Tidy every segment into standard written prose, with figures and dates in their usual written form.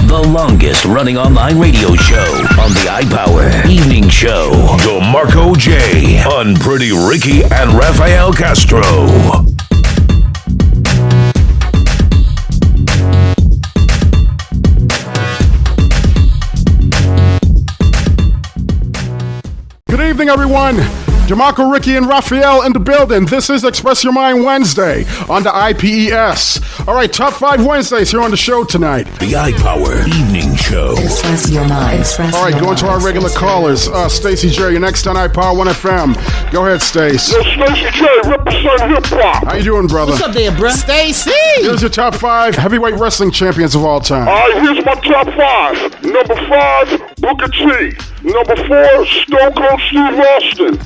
the longest running online radio show on the iPower Evening Show. DeMarco J on Pretty Ricky and Rafael Castro. Good evening, everyone. DeMarco, Ricky, and Rafael in the building. This is Express Your Mind Wednesday on the IPES. All right, top 5 Wednesdays here on the show tonight. The iPower Evening Show. Express Your Mind. All right, going to our regular callers. Stacey J, you're next on iPower 1 FM. Go ahead, Stace. Yo, Stacey J, represent hip-hop. How you doing, brother? What's up there, bro? Stacey! Here's your top 5 heavyweight wrestling champions of all time. All right, here's my top 5. Number 5, Booker T. Number 4, Stone Cold Steve Austin.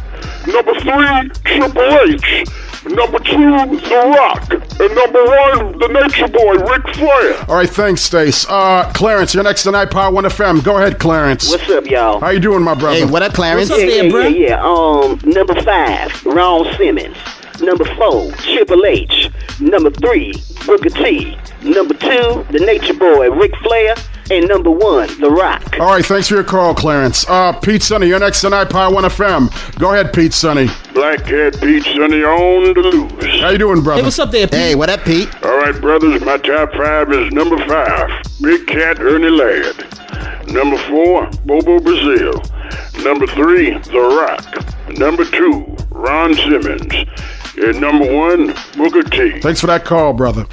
Number 3, Triple H. Number 2, The Rock. And number 1, the Nature Boy, Ric Flair. All right, thanks, Stace. Clarence, you're next on iPower 1 FM. Go ahead, Clarence. What's up, y'all? How you doing, my brother? Hey, what up, Clarence? What's up there, bro? Number 5, Ron Simmons. Number 4, Triple H. Number 3, Booker T. Number 2, the Nature Boy, Ric Flair. And number 1, The Rock. All right, thanks for your call, Clarence. Pete Sonny, you're next on iPower 1 FM. Go ahead, Pete Sonny. Blackhead Pete Sonny on the loose. How you doing, brother? Hey, what's up there, Pete? Hey, what up, Pete? All right, brothers, my top 5 is number 5, Big Cat Ernie Ladd. Number 4, Bobo Brazil. Number 3, The Rock. Number 2, Ron Simmons. And number 1, Booker T. Thanks for that call, brother.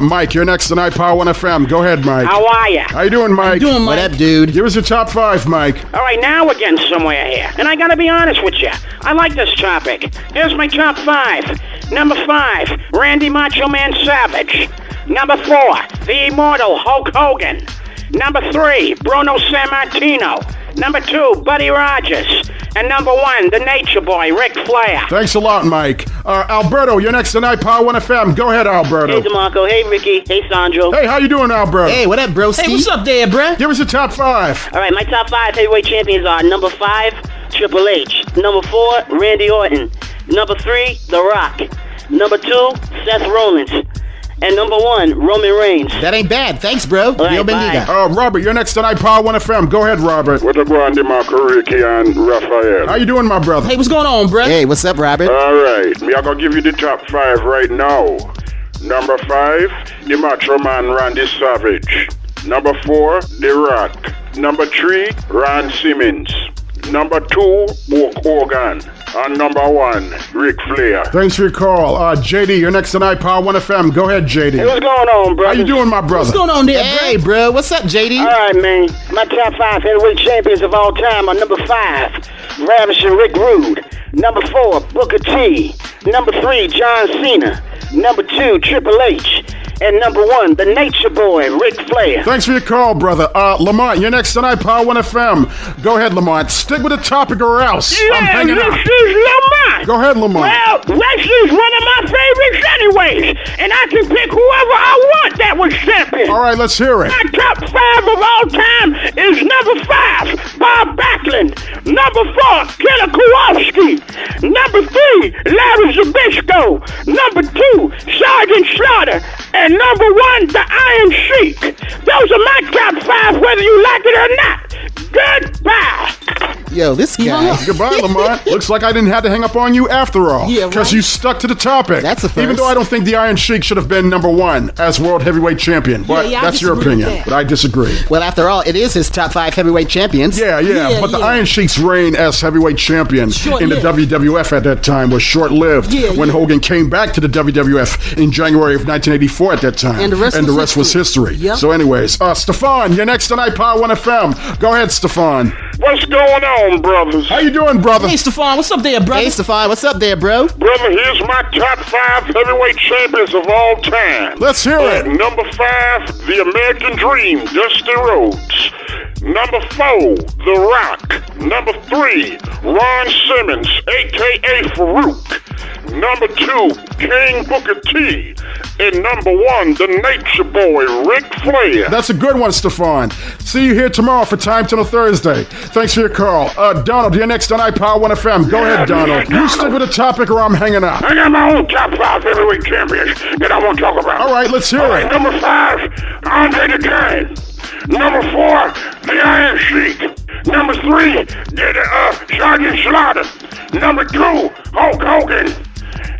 Mike, you're next on iPower 1 FM. Go ahead, Mike. How are ya? How you doing, Mike? What up, dude? Give us your top 5, Mike. All right, now we're getting somewhere here. And I gotta be honest with you. I like this topic. Here's my top 5. Number 5, Randy Macho Man Savage. Number 4, the immortal Hulk Hogan. Number 3, Bruno Sammartino. Number 2, Buddy Rogers. And number 1, the Nature Boy, Ric Flair. Thanks a lot, Mike. Alberto, you're next on iPower 1 FM. Go ahead, Alberto. Hey, DeMarco. Hey, Ricky. Hey, Sandro. Hey, how you doing, Alberto? Hey, what up, broski? Hey, what's up there, bro? Give us your top 5. All right, my top 5 heavyweight champions are number 5, Triple H. Number 4, Randy Orton. Number 3, The Rock. Number 2, Seth Rollins. And number 1, Roman Reigns. That ain't bad. Thanks, bro. right, Yo bendiga. Robert, you're next on iPower 1 FM. Go ahead, Robert. What up, DeMarco, Ricky, and Rafael? How you doing, my brother? Hey, what's going on, bro? Hey, what's up, Robert? All right, me I gonna give you the top 5 right now. Number 5, the Macho Man Randy Savage. Number 4, The Rock. Number 3, Ron Simmons. Number 2, Hulk Hogan. And number 1, Ric Flair. Thanks for your call. JD, you're next on iPower 1 FM. Go ahead, JD. Hey, what's going on, bro? How you doing, my brother? What's going on there, Hey, bro. What's up, JD? All right, man. My top 5 heavyweight champions of all time are number 5, Ravishing Rick Rude. Number 4, Booker T. Number 3, John Cena. Number 2, Triple H. And number 1, the Nature Boy, Ric Flair. Thanks for your call, brother. Lamont, you're next on iPower 1 FM. Go ahead, Lamont. Stick with the topic or else. I'm hanging this out. is Lamont. Go ahead, Lamont. Well, wrestling's one of my favorites anyways. And I can pick whoever I want that was champion. All right, let's hear it. My top 5 of all time is number 5, Bob Backlund. Number 4, Killer Kowalski. Number 3, Larry Zbyszko. Number 2, Sergeant Slaughter. And number 1, the Iron Sheik. Those are my top 5, whether you like it or not. Goodbye. Yo, this guy. Goodbye, Lamont. Looks like I didn't have to hang up on you after all. Yeah, Because right. you stuck to the topic. That's a first. Even though I don't think the Iron Sheik should have been number 1 as world heavyweight champion. But I that's your disagree with opinion. that. But I disagree. Well, after all, it is his top 5 heavyweight champions. Yeah. But the yeah. Iron Sheik's reign as heavyweight champion in the Short-lived. WWF at that time was short-lived. Yeah, when yeah. Hogan came back to the WWF in January of 1984 at that time. And the rest was history. Yep. So anyways, Stefan, you're next on iPower 1 FM. Go ahead, Stefan. What's going on, brothers? How you doing, brother? Hey, Stefan, what's up there, brother? Hey, Stefan. What's up there, bro? Brother, here's my top 5 heavyweight champions of all time. Let's hear At it. number 5, the American Dream, Dusty Rhodes. Number 4, The Rock. Number 3, Ron Simmons, a.k.a. Farouk. Number 2, King Booker T. And number 1, the Nature Boy, Ric Flair. That's a good one, Stefan. See you here tomorrow for Time Tunnel Thursday. Thanks for your call. Donald, you're next on iPower 1 FM. Go ahead, Donald. You stick with the topic or I'm hanging out. I got my own top 5 heavyweight champions that I want to talk about. All right, let's hear All right, it. number 5, Andre the Giant. Number 4, the Iron Sheik. Number 3, Sergeant Slaughter. Number 2, Hulk Hogan.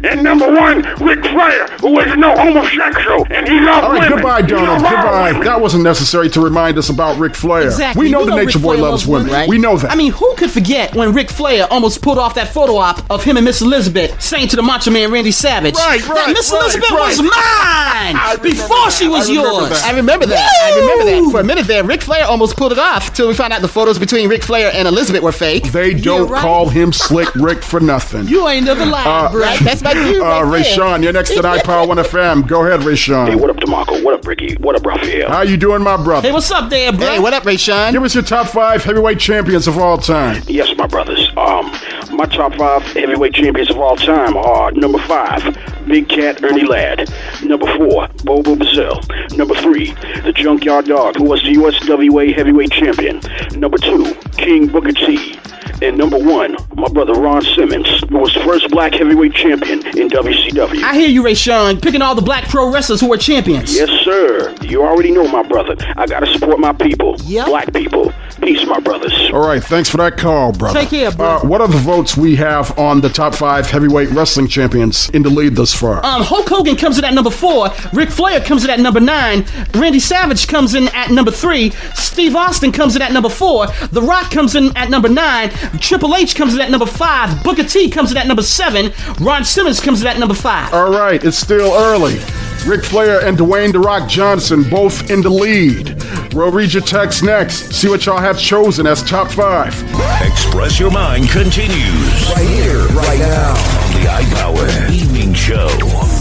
And number 1, Ric Flair, who is no homosexual, and he loves All right, women. goodbye, Donald. Goodbye. That wasn't necessary to remind us about Ric Flair. Exactly. We know You the know Nature Ric Boy Flair loves loves women. women, right? We know that. I mean, who could forget when Ric Flair almost pulled off that photo op of him and Miss Elizabeth saying to the Macho Man Randy Savage, that Miss Elizabeth was mine before she was yours. I remember that. I remember that. For a minute there, Ric Flair almost pulled it off till we found out the photos between Ric Flair and Elizabeth were fake. They don't right. call him Slick Rick for nothing. You ain't never lied, bro. Right? That's my dude right Ray there. Sean, you're next to the iPower 1 FM. Go ahead, Ray Sean. Hey, what up, DeMarco? What up, Ricky? What up, Raphael? How you doing, my brother? Hey, what's up there, bro? Hey, what up, Ray Sean? Give us your top 5 heavyweight champions of all time. Yes, my brothers. My top 5 heavyweight champions of all time are number 5, Big Cat Ernie Ladd. Number 4, Bobo Brazil. Number 3, the Junkyard Dog, who was the USWA heavyweight champion. Number 2, King Booker T. And number 1, my brother Ron Simmons, who was the first black heavyweight champion in WCW. I hear you, Ray Sean, picking all the black pro wrestlers who were champions. Yes, sir. You already know, my brother. I gotta support my people. Yep. Black people. Peace, my brothers. All right, thanks for that call, brother. Take care, bro. What are the votes we have on the top 5 heavyweight wrestling champions in the lead thus far? Hulk Hogan comes in at number 4. Ric Flair comes in at number 9. Randy Savage comes in at number 3. Steve Austin comes in at number 4. The Rock comes in at number 9. Triple H comes in at number 5. Booker T comes in at number 7. Ron Simmons comes in at number 5. All right, it's still early. Ric Flair and Dwayne "The Rock" Johnson both in the lead. We'll read your text next. See what y'all have chosen as top 5. Express Your Mind continues Right here, right now. on the iPower Evening Show.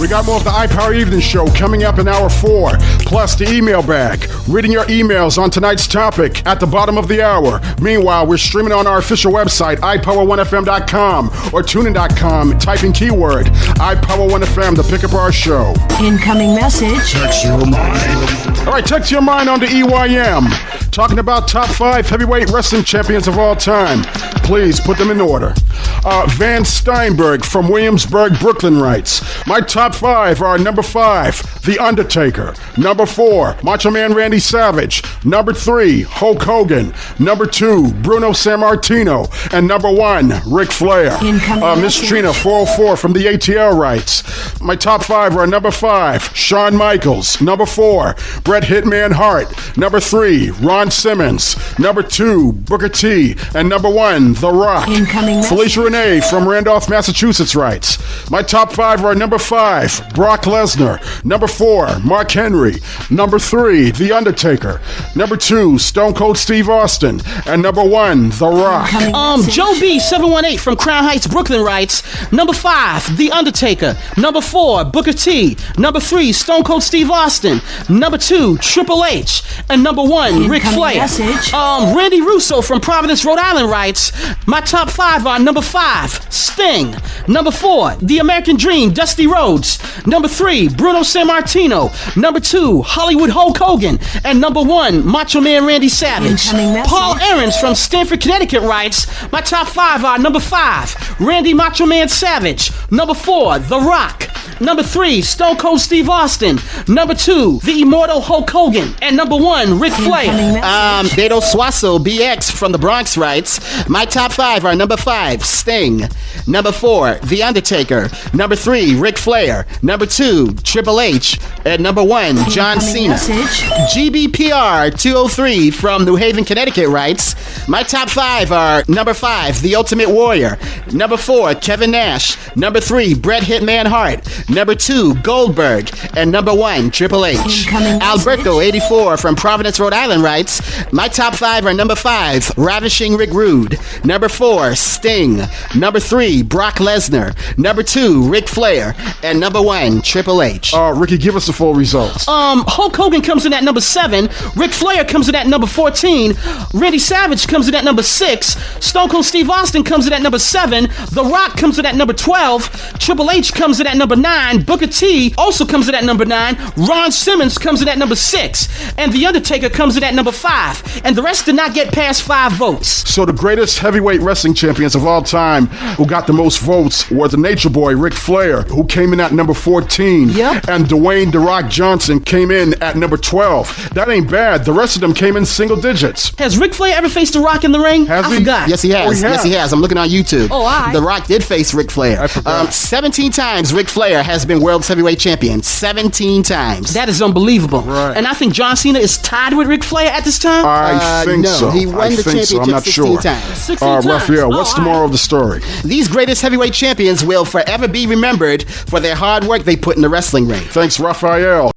We got more of the iPower Evening Show coming up in hour 4, plus the email bag. Reading your emails on tonight's topic at the bottom of the hour. Meanwhile, we're streaming on our official website, iPower1FM.com or TuneIn.com. Type in keyword iPower1FM to pick up our show. Incoming message. All right, text your mind on the EYM. Talking about top 5 heavyweight wrestling champions of all time. Please put them in order. Van Steinberg from Williamsburg, Brooklyn writes, my top 5 are number 5, The Undertaker. Number 4, Macho Man Randy Savage. Number 3, Hulk Hogan. Number 2, Bruno Sammartino. And number 1, Ric Flair. Miss Trina 404 from the ATL writes, my top 5 are number 5, Shawn Michaels. Number 4, Bret Hitman Hart. Number 3, Ron Simmons. Number 2, Booker T. And number 1, The Rock. Felicia Renee from Randolph, Massachusetts writes, my top 5 are number 5, Brock Lesnar. Number 4, Mark Henry. Number 3, The Undertaker. Number 2, Stone Cold Steve Austin. And number 1, The Rock. Joe B 718 from Crown Heights, Brooklyn writes, number 5, The Undertaker. Number 4, Booker T. Number 3, Stone Cold Steve Austin. Number 2, Triple H. And number 1, Ric Flair. Randy Russo from Providence, Rhode Island writes, my top 5 are number 5, Sting. Number 4, The American Dream, Dusty Rhodes. Number 3, Bruno Sammartino. Number 2, Hollywood Hulk Hogan. And number 1, Macho Man Randy Savage. Paul Aarons from Stamford, Connecticut writes, my top 5 are number 5, Randy Macho Man Savage. Number 4, The Rock. Number 3, Stone Cold Steve Austin. Number 2, The Immortal Hulk Hogan. And number 1, Ric Flair. Beto Suazo BX from the Bronx writes, my top 5 are number 5, Sting. Number 4, The Undertaker. Number 3, Ric Flair. Number 2, Triple H. And number 1, John Cena. GBPR 203 from New Haven, Connecticut writes, my top 5 are number 5, The Ultimate Warrior. Number 4, Kevin Nash. Number 3, Bret Hitman Hart. Number 2, Goldberg. And number 1, Triple H. Alberto 84 from Providence, Rhode Island writes, my top 5 are number 5, Ravishing Rick Rude. Number 4, Sting. Number 3, Brock Lesnar. Number 2, Ric Flair. And number 1, Triple H. Ricky, give us the full results. Hulk Hogan comes in at number 7. Ric Flair comes in at number 14. Randy Savage comes in at number 6. Stone Cold Steve Austin comes in at number 7. The Rock comes in at number 12. Triple H comes in at number 9. 9, Booker T also comes in at number 9. Ron Simmons comes in at number 6. And The Undertaker comes in at number 5. And the rest did not get past 5 votes. So the greatest heavyweight wrestling champions of all time who got the most votes were the Nature Boy, Ric Flair, who came in at number 14. Yep. And Dwayne "The Rock" Johnson came in at number 12. That ain't bad. The rest of them came in single digits. Has Ric Flair ever faced The Rock in the ring? Has I he? forgot. Yes, he has. Oh, he has. Yes, he has. I'm looking on YouTube. Oh, all right. The Rock did face Ric Flair. I forgot. 17 times Ric Flair has been world's heavyweight champion. 17 times. That is unbelievable. Right. And I think John Cena is tied with Ric Flair at this time. I think no, so. he won I the think so. championship I'm not 16 sure. times. 16 times. Raphael, Oh, what's the all right. moral of the story? These greatest heavyweight champions will forever be remembered for their hard work they put in the wrestling ring. Thanks, Raphael.